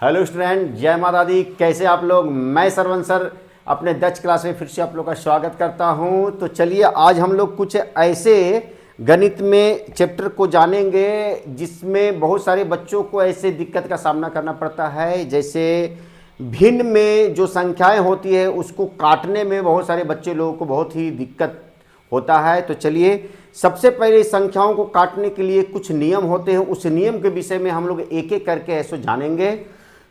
Hello student, जय माता दी। कैसे आप लोग? मैं सरवण सर अपने दक्ष क्लास में फिर से आप लोग का स्वागत करता हूं। तो चलिए आज हम लोग कुछ ऐसे गणित में चैप्टर को जानेंगे जिसमें बहुत सारे बच्चों को ऐसे दिक्कत का सामना करना पड़ता है। जैसे भिन्न में जो संख्याएं होती है उसको काटने में बहुत सारे बच्चे लोगों को बहुत ही दिक्कत होता है। तो चलिए सबसे पहले संख्याओं को काटने के लिए कुछ नियम होते हैं, उस नियम के विषय में हम लोग एक एक करके ऐसो जानेंगे।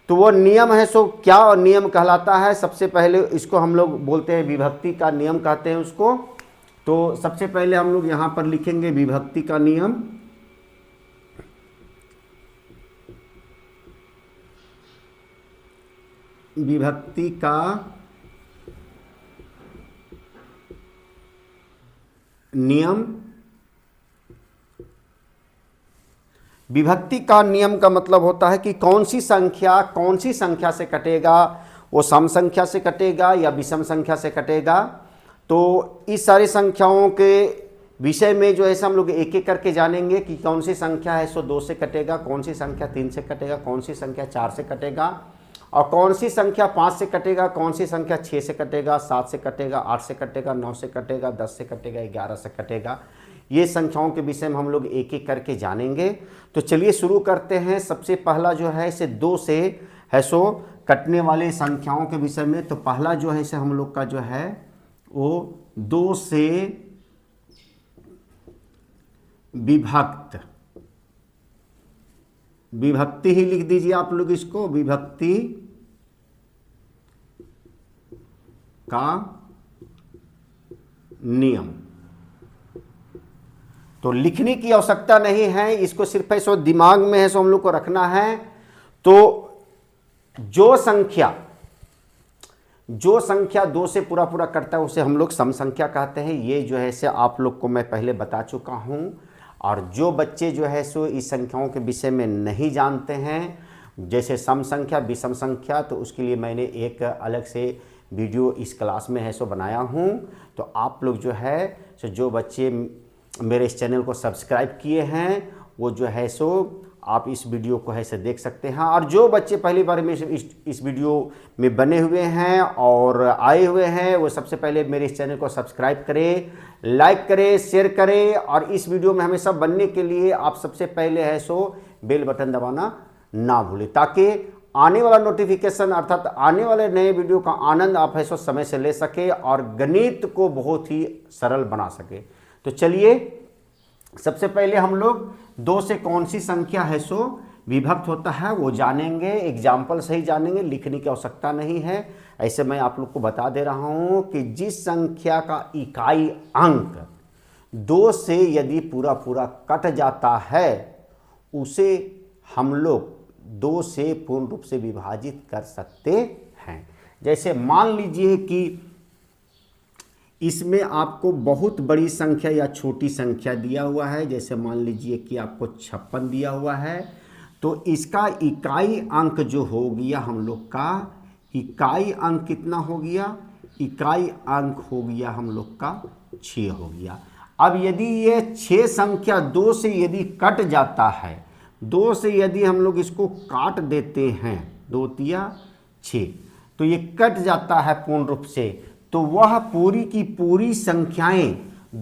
तो वो नियम है सो क्या नियम कहलाता है? सबसे पहले इसको हम लोग बोलते हैं विभक्ति का नियम कहते हैं उसको। तो सबसे पहले हम लोग यहां पर लिखेंगे विभक्ति का नियम। विभक्ति का नियम। विभक्ति का नियम का मतलब होता है कि कौन सी संख्या से कटेगा, वो सम संख्या से कटेगा या विषम संख्या से कटेगा। तो इस सारी संख्याओं के विषय में जो है हम लोग एक एक करके जानेंगे कि कौन सी संख्या है सो 2 से कटेगा, कौन सी संख्या 3 से कटेगा, कौन सी संख्या 4 से कटेगा और कौन सी संख्या 5 से कटेगा, कौन सी संख्या 6 से कटेगा, 7 से कटेगा, 8 से कटेगा, 9 से कटेगा, 10 से कटेगा, 11 से कटेगा। ये संख्याओं के विषय में हम लोग एक एक करके जानेंगे। तो चलिए शुरू करते हैं। सबसे पहला जो है इसे 2 से है सो कटने वाले संख्याओं के विषय में। तो पहला जो है इसे हम लोग का जो है वो 2 से विभक्ति ही लिख दीजिए आप लोग इसको, विभक्ति का नियम। तो लिखने की आवश्यकता नहीं है, इसको सिर्फ ऐसो दिमाग में है सो हम लोग को रखना है। तो जो संख्या 2 से पूरा कटता है उसे हम लोग सम संख्या कहते हैं। ये जो है से आप लोग को मैं पहले बता चुका हूं। और जो बच्चे जो है सो इस संख्याओं के विषय में नहीं जानते हैं, जैसे सम संख्या विषम संख्या, तो उसके लिए मैंने एक अलग से वीडियो इस क्लास में है सो बनाया हूं। तो आप लोग जो है सो जो बच्चे मेरे इस चैनल को सब्सक्राइब किए हैं वो जो है सो आप इस वीडियो को है से देख सकते हैं। और जो बच्चे पहली बार में इस वीडियो में बने हुए हैं और आए हुए हैं वो सबसे पहले मेरे इस चैनल को सब्सक्राइब करें, लाइक करें, शेयर करें। और इस वीडियो में हमेशा बनने के लिए आप सबसे पहले है सो बेल बटन दबाना ना भूलें, ताकि आने वाला नोटिफिकेशन अर्थात आने वाले नए वीडियो का आनंद आप है सो समय से ले सके और गणित को बहुत ही सरल बना सके। तो चलिए सबसे पहले हम लोग 2 से कौन सी संख्या है सो विभक्त होता है वो जानेंगे। एग्जाम्पल से ही जानेंगे, लिखने की आवश्यकता नहीं है। ऐसे मैं आप लोग को बता दे रहा हूं कि जिस संख्या का इकाई अंक 2 से यदि पूरा कट जाता है उसे हम लोग 2 से पूर्ण रूप से विभाजित कर सकते हैं। जैसे मान लीजिए कि इसमें आपको बहुत बड़ी संख्या या छोटी संख्या दिया हुआ है। जैसे मान लीजिए कि आपको 56 दिया हुआ है, तो इसका इकाई अंक जो हो गया हम लोग का इकाई अंक कितना हो गया? इकाई अंक हो गया हम लोग का 6 हो गया। अब यदि ये 6 संख्या 2 से यदि कट जाता है, 2 से यदि हम लोग इसको काट देते हैं, 2 तिया 6, तो ये कट जाता है पूर्ण रूप से, तो वह पूरी की पूरी संख्याएं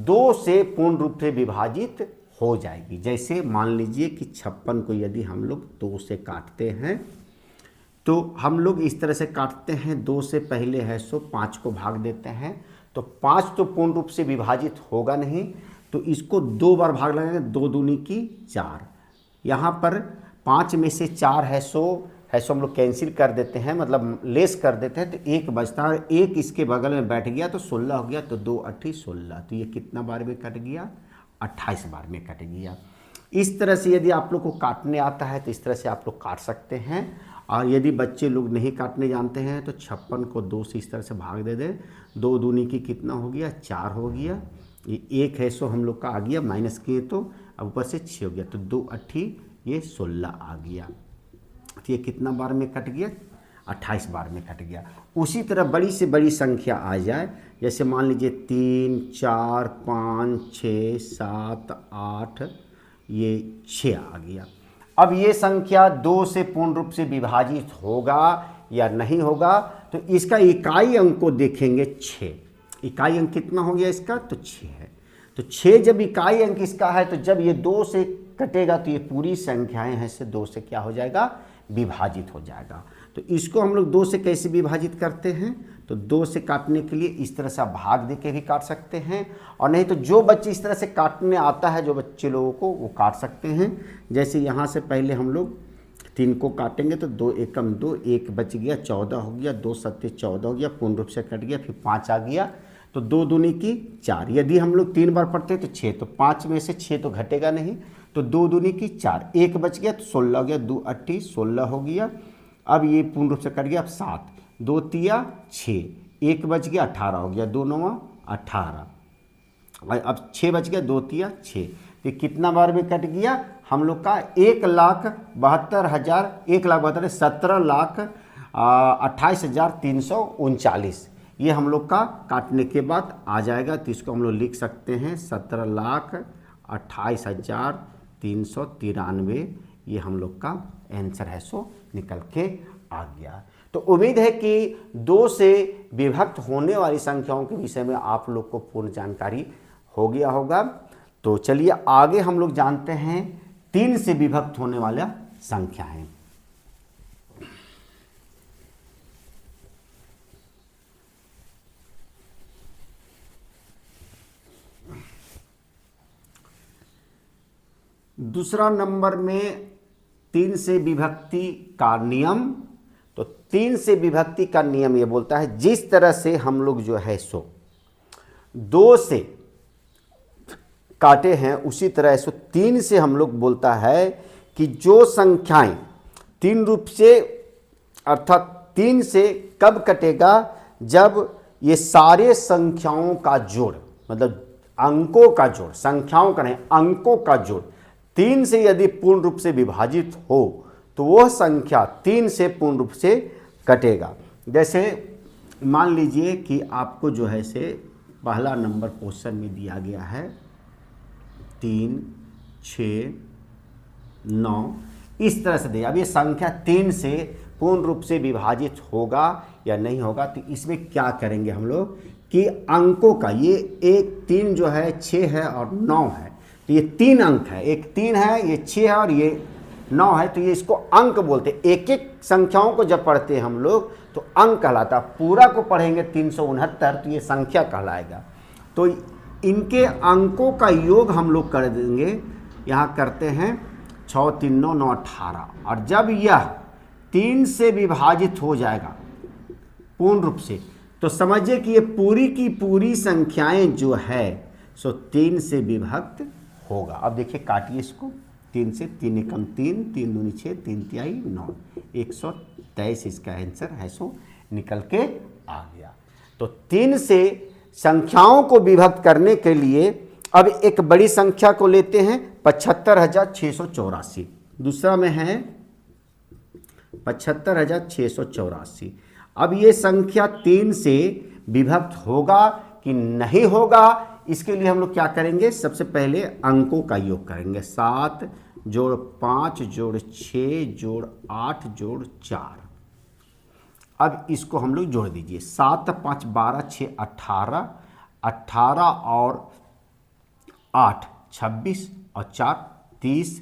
2 से पूर्ण रूप से विभाजित हो जाएगी। जैसे मान लीजिए कि 56 को यदि हम लोग 2 से काटते हैं तो हम लोग इस तरह से काटते हैं। 2 से पहले है सो 5 को भाग देते हैं, तो 5 तो पूर्ण रूप से विभाजित होगा नहीं, तो इसको 2 बार भाग लगाएंगे, 2 दूनी की 4। यहाँ पर 5 में से 4 है सो हम लोग कैंसिल कर देते हैं, मतलब लेस कर देते हैं, तो 1 बचता है। 1 इसके बगल में बैठ गया तो 16 हो गया, तो 2 8 16, तो ये कितना बार में कट गया? 28 बार में कट गया। इस तरह से यदि आप लोग को काटने आता है तो इस तरह से आप लोग काट सकते हैं। और यदि बच्चे लोग नहीं काटने जानते हैं तो 56 को 2 से इस तरह से भाग दे दें। 2 दूनी की कितना हो गया? 4 हो गया। ये 1 है सो हम लोग का आ गया, माइनस किए तो अब ऊपर से 6 हो गया, तो 2 8 ये 16 आ गया। तो ये कितना बार में कट गया? 28 बार में कट गया। उसी तरह बड़ी से बड़ी संख्या आ जाए, जैसे मान लीजिए 3 4 5 6 7 8, ये 6 आ गया। अब ये संख्या 2 से पूर्ण रूप से विभाजित होगा या नहीं होगा, तो इसका इकाई अंक को देखेंगे 6। इकाई अंक कितना हो गया इसका, तो 6 है। तो 6 जब इकाई अंक इसका है, तो जब ये 2 से कटेगा तो ये पूरी संख्याएं हैं से 2 से क्या हो जाएगा, विभाजित हो जाएगा। तो इसको हम लोग 2 से कैसे विभाजित करते हैं, तो 2 से काटने के लिए इस तरह से आप भाग दे के भी काट सकते हैं, और नहीं तो जो बच्चे इस तरह से काटने आता है, जो बच्चे लोगों को, वो काट सकते हैं। जैसे यहाँ से पहले हम लोग 3 को काटेंगे तो 2 एकम 2, 1 बच गया, 14 हो गया, 2 सत्ते 14 हो गया, पूर्ण रूप से कट गया, फिर 5 आ गया, तो 2 दूनी की 4। यदि हम लोग 3 बार पढ़ते तो 6, तो 5 में से 6 तो घटेगा नहीं, तो 2 दूनी की 4, 1 बच गया तो 16 हो गया, 2 8 16 हो गया। अब ये पूर्ण रूप से कट गया, अब 7, 2 तिया 6, 1 बच गया 18 हो गया, 2 9 18, अब 6 बच गया, 2 तिया 6, तो कितना बार में कट गया हम लोग का, 1,72,000, 1,72,000 17,28,339, ये हम लोग का काटने के बाद आ जाएगा। तो इसको हम लोग लिख सकते हैं 17,28,393, ये हम लोग का आंसर है, सो निकल के आ गया। तो उम्मीद है कि 2 से विभक्त होने वाली संख्याओं के विषय में आप लोग को पूर्ण जानकारी हो गया होगा। तो चलिए आगे हम लोग जानते हैं 3 से विभक्त होने वाला संख्याएं। दूसरा नंबर में 3 से विभक्ति का नियम। तो 3 से विभक्ति का नियम ये बोलता है, जिस तरह से हम लोग जो है सो 2 से काटे हैं, उसी तरह सो 3 से हम लोग बोलता है कि जो संख्याएं 3 रूप से, अर्थात 3 से कब कटेगा, जब ये सारे संख्याओं का जोड़, मतलब अंकों का जोड़, संख्याओं का नहीं, अंकों का जोड़ 3 से यदि पूर्ण रूप से विभाजित हो तो वह संख्या 3 से पूर्ण रूप से कटेगा। जैसे मान लीजिए कि आपको जो है से पहला नंबर क्वेश्चन में दिया गया है 3 6 9, इस तरह से दिया। अब ये संख्या 3 से पूर्ण रूप से विभाजित होगा या नहीं होगा, तो इसमें क्या करेंगे हम लोग कि अंकों का, ये 1 3 जो है 6 है और 9 है, तो ये 3 अंक है, एक 3 है, ये 6 है और ये 9 है, तो ये इसको अंक बोलते हैं। एक एक संख्याओं को जब पढ़ते हैं हम लोग तो अंक कहलाता, पूरा को पढ़ेंगे 369 तो ये संख्या कहलाएगा। तो इनके अंकों का योग हम लोग कर देंगे, यहाँ करते हैं 6 3 9 9 18, और जब यह 3 से विभाजित हो जाएगा पूर्ण रूप से, तो समझिए कि ये पूरी की पूरी संख्याएं जो है सो 3 से विभक्त होगा। अब देखिए काटिए इसको, 3 से, 3 एकम 3, 3 दूनी 6, 3 तिहाई 9, 123 इसका आंसर है, सो निकल के आ गया। तो 3 से संख्याओं को विभक्त करने के लिए अब एक बड़ी संख्या को लेते हैं 75,684, दूसरा में है 75,684। अब ये संख्या 3 से विभक्त होगा कि नहीं होगा, इसके लिए हम लोग क्या करेंगे, सबसे पहले अंकों का योग करेंगे। 7 जोड़ 5 जोड़ 6 जोड़ 8 जोड़ 4। अब इसको हम लोग जोड़ दीजिए, 7 5 12 6 18, 18 और 8 26 और 4 30,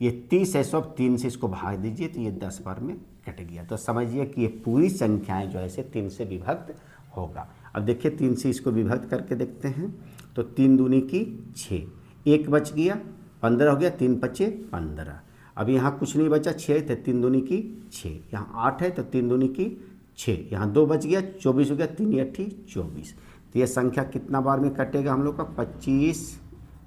ये 30 है, सब 3 से इसको भाग दीजिए तो ये 10 बार में कट गया। तो समझिए कि ये पूरी संख्याएं जो है से 3 से विभक्त होगा। अब देखिए 3 से इसको विभक्त करके देखते हैं, तो 3 दूनी की 6, 1 बच गया, 15 हो गया, 3 5 15। अब यहाँ कुछ नहीं बचा, 6 तो 3 दूनी की 6, यहाँ 8 है तो 3 दूनी की 6, यहाँ 2 बच गया, 24 हो गया, 3 8 24। तो यह संख्या कितना बार में कटेगा हम लोग का, 25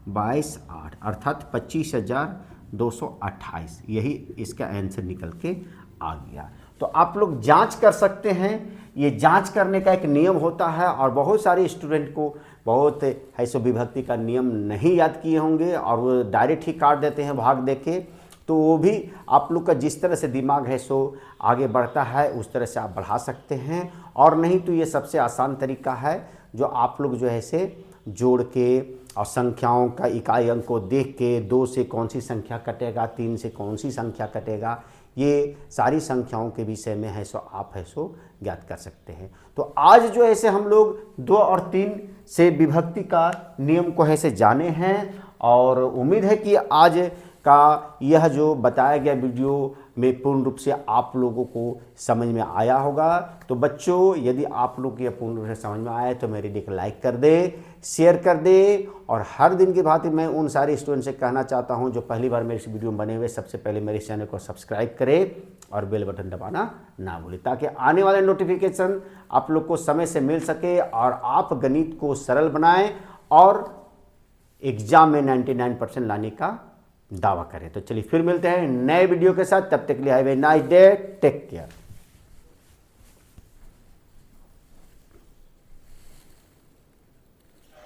22 8, अर्थात 25,228, यही इसका आंसर निकल के आ गया। तो आप लोग जांच कर सकते हैं, ये जांच करने का एक नियम होता है, और बहुत सारे स्टूडेंट को बहुत है सो विभक्ति का नियम नहीं याद किए होंगे और वो डायरेक्ट ही काट देते हैं भाग देके। तो वो भी आप लोग का जिस तरह से दिमाग है सो आगे बढ़ता है उस तरह से आप बढ़ा सकते हैं, और नहीं तो ये सबसे आसान तरीका है जो आप लोग जो है से जोड़ के और संख्याओं का इकाई अंक को देख के 2 से कौन सी संख्या कटेगा, 3 से कौन सी संख्या कटेगा, ये सारी संख्याओं के विषय में है सो आप है सो ज्ञात कर सकते हैं। तो आज जो ऐसे हम लोग 2 और 3 से विभक्ति का नियम को ऐसे जाने हैं, और उम्मीद है कि आज का यह जो बताया गया वीडियो में पूर्ण रूप से आप लोगों को समझ में आया होगा। तो बच्चों, यदि आप लोग को यह पूर्ण रूप से समझ में आया तो मेरे वीडियो को लाइक कर दे, शेयर कर दे, और हर दिन की भांति मैं उन सारे स्टूडेंट से कहना चाहता हूं जो पहली बार मेरे इस वीडियो में बने हुए, सबसे पहले मेरे इस चैनल को सब्सक्राइब करें और बेल बटन दबाना ना भूलें, ताकि आने वाले नोटिफिकेशन आप लोग को समय से मिल सके और आप गणित को सरल बनाएं और एग्जाम में 99% लाने का दावा करें। तो चलिए फिर मिलते हैं नए वीडियो के साथ, तब तक के लिए have a nice day, take care.